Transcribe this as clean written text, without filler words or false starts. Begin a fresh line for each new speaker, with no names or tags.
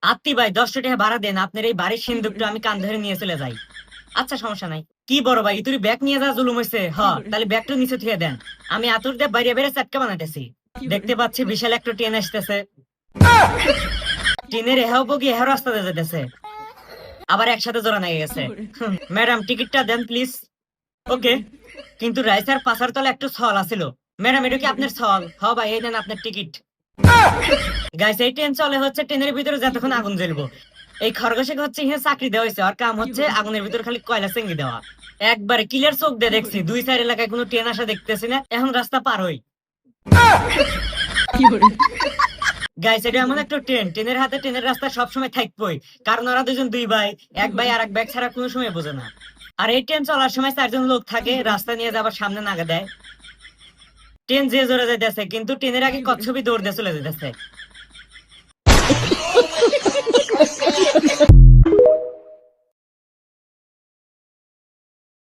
আত্মি ভাই 10টা টাকা ভাড়া দেন, আপনার এই বাড়ির সিন্দুকটা আমি কান ধরে নিয়ে চলে যাই। আচ্ছা সমস্যা নাই। কি বড় ভাই, তুই ব্যাগ নিয়ে যা জুলুম হয়েছে। তাহলে ব্যাগটা নিচে থুয়ে দেন, আমি আতুর দিয়ে বাইরে বেড়ে চাটকা বানাইতেছি। দেখতে পাচ্ছি বিশাল একটা ট্রেন আসতেছে। ট্রেনের এহাও বগি এহাও রাস্তাতে যেতেছে, আবার একসাথে জোড়া লেগে গেছে। ম্যাডাম টিকিটটা দেন প্লিজ। ওকে, কিন্তু রাইসার পাশার তলে একটু ছল আছিল। ম্যাডাম এটা কি আপনার ছল? ভাই এই নেন আপনার টিকিট। গাইস এই ট্রেন চলে হচ্ছে ট্রেনের ভিতরে যতক্ষণ আগুন জ্বলবো। এই খরগোশে হচ্ছে ইহে চাকরি দেওয়া হয়েছে, আর কাম হচ্ছে আগুনের ভিতরে খালি কয়লা চেঙ্গি দেওয়া। একবারে ক্লিয়ার চোখ দিয়ে দেখছি, 2-4 এলাকায় কোনো ট্রেন আসা দেখতেছি না, এখন রাস্তা পার হই। গাইস এটা এমন একটা ট্রেন, ট্রেনের হাতে ট্রেনের রাস্তা সবসময় থাকবই, কারণ ওরা দুজন দুই ভাই, এক ভাই আর এক ভাই ছাড়া কোনো সময় বোঝে না। আর এই ট্রেন চলার সময় 4জন লোক থাকে, রাস্তা নিয়ে যাবার সামনে নাগা দেয়। ট্রেন যে জোরে যাইতেছে, কিন্তু ট্রেনের আগে কচ্ছপই দৌড় দিয়ে চলে যেতেছে।